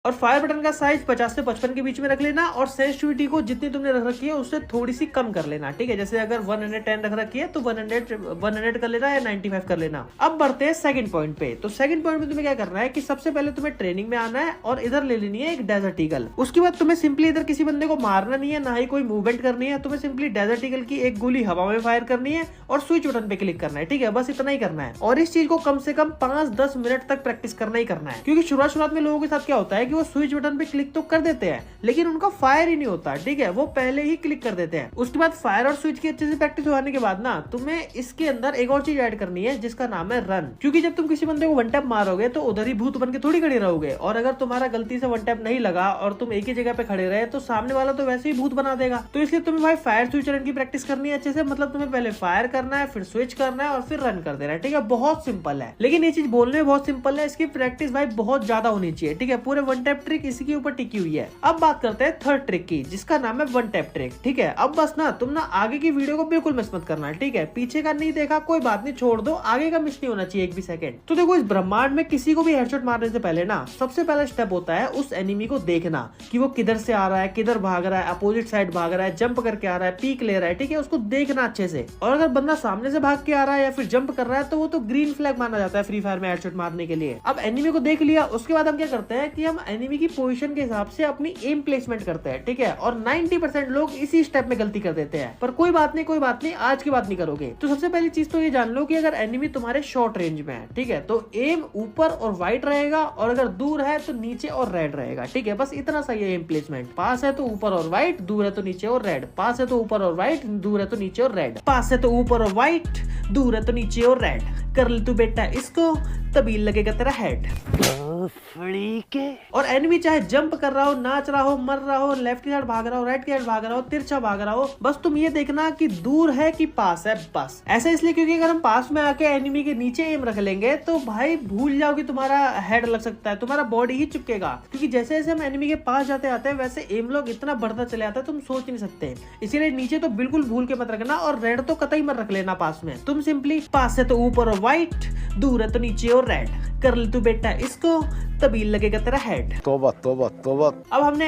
और fire button का size 50 से 55 के बीच में रख लेना और सेंसिटिविटी को जितनी तुमने रख रखी है उससे थोड़ी सी कम कर लेना। ठीक है, जैसे अगर 110 रख रखी है तो 100 कर लेना या 95 कर लेना। अब बढ़ते हैं सेकंड पॉइंट पे। तो सेकंड पॉइंट पे तुम्हें क्या करना है कि सबसे पहले तुम्हें ट्रेनिंग में आना है और इधर ले लेनी है एक डेजर्ट ईगल। उसके बाद तुम्हें सिंपली इधर किसी बंदे को मारना नहीं है, ना ही कोई मूवमेंट करनी है। तुम्हें सिंपली डेजर्ट ईगल की एक गोली हवा में फायर करनी है और स्विच बटन पे क्लिक करना है। ठीक है, बस इतना ही करना है और इस चीज को कम से कम 5-10 मिनट तक प्रैक्टिस करना ही करना है। क्योंकि शुरुआत में लोगों के साथ क्या होता है कि वो स्विच बटन पे क्लिक तो कर देते हैं लेकिन उनका फायर ही नहीं होता। ठीक है, वो पहले ही क्लिक कर देते हैं। उसके बाद फायर और स्विच की अच्छे से प्रैक्टिस होने के बाद ना तुम्हें इसके अंदर एक और चीज ऐड करनी है जिसका नाम है रन। क्योंकि जब तुम किसी बंदे को वन टैप मारोगे तो उधर ही भूत बन के थोड़ी खड़े रहोगे, और अगर तुम्हारा गलती से वन टैप नहीं लगा और तुम एक ही जगह पे खड़े रहे तो सामने वाला तो वैसे ही भूत बना देगा। तो इसलिए तुम्हें भाई फायर स्विच रन की प्रैक्टिस करनी है अच्छे से। मतलब तुम्हें पहले फायर करना है, फिर स्विच करना है और फिर रन कर देना है। ठीक है, बहुत सिंपल है, लेकिन ये चीज बोलने में बहुत सिंपल है, इसकी प्रैक्टिस भाई बहुत ज्यादा होनी चाहिए। ठीक है, पूरे वन टैप ट्रिक इसी के ऊपर टिकी हुई है। अब बात करते हैं थर्ड ट्रिक की जिसका नाम है वन टैप ट्रिक। ठीक है, अब बस ना तुम ना आगे की वीडियो को बिल्कुल मिस मत करना। ठीक है, पीछे का नहीं देखा कोई बात नहीं, छोड़ दो, आगे का मिस नहीं होना चाहिए एक भी सेकंड। तो देखो, इस ब्रह्मांड में किसी को भी हेडशॉट मारने से पहले ना सबसे पहला स्टेप होता है उस एनिमी को देखना कि वो किधर से आ रहा है, किधर भाग रहा है, अपोजिट साइड भाग रहा है, जंप करके आ रहा है, पीक ले रहा है। ठीक है, उसको देखना अच्छे से। और अगर बंदा सामने से भाग के आ रहा है या फिर जंप कर रहा है तो वो तो ग्रीन फ्लैग माना जाता है फ्री फायर में हेडशॉट मारने के लिए। अब एनिमी को देख लिया, उसके बाद हम क्या करते हैं कि हम एनिमी की पोजीशन के हिसाब से अपनी एम प्लेसमेंट करते हैं। ठीक है, और 90% लोग इसी स्टेप में गलती कर देते हैं, पर कोई बात नहीं कोई बात नहीं, आज की बात नहीं करोगे। तो सबसे पहली चीज तो ये जान लो कि अगर एनिमी तुम्हारे शॉर्ट रेंज में है, ठीक है, तो एम ऊपर और व्हाइट रहेगा, और अगर दूर है तो नीचे और रेड रहेगा। ठीक है, बस इतना सही है एम प्लेसमेंट। पास है तो ऊपर और व्हाइट, दूर है तो नीचे और रेड। पास है तो ऊपर और व्हाइट, दूर है तो नीचे और रेड। पास है तो ऊपर और व्हाइट, दूर है तो नीचे और रेड। कर ले तू बेटा इसको, तभी लगेगा तेरा हेड। और एनिमी चाहे जंप कर रहा हो, नाच रहा हो, मर रहा हो, लेफ्ट की साइड भाग रहा हो, राइट की साइड भाग रहा हो, तिरछा भाग रहा हो, बस तुम ये देखना कि दूर है कि पास है। बस ऐसा इसलिए क्योंकि अगर हम पास में आके एनिमी के नीचे एम रख लेंगे तो भाई भूल जाओ कि तुम्हारा हेड लग सकता है, तुम्हारा बॉडी ही चिपकेगा। क्योंकि जैसे जैसे हम एनिमी के पास जाते आते हैं वैसे एम लॉक इतना बढ़ता चले आता है तुम सोच नहीं सकते। इसीलिए नीचे तो बिल्कुल भूल के मत रखना और रेड तो कतई मत रख लेना पास में। तुम सिंपली पास है तो ऊपर और व्हाइट, दूर है तो नीचे और रेड। कर ले तू बेटा इसको, तभी लगेगा तेरा हेड। तौबा तौबा तौबा। अब हमने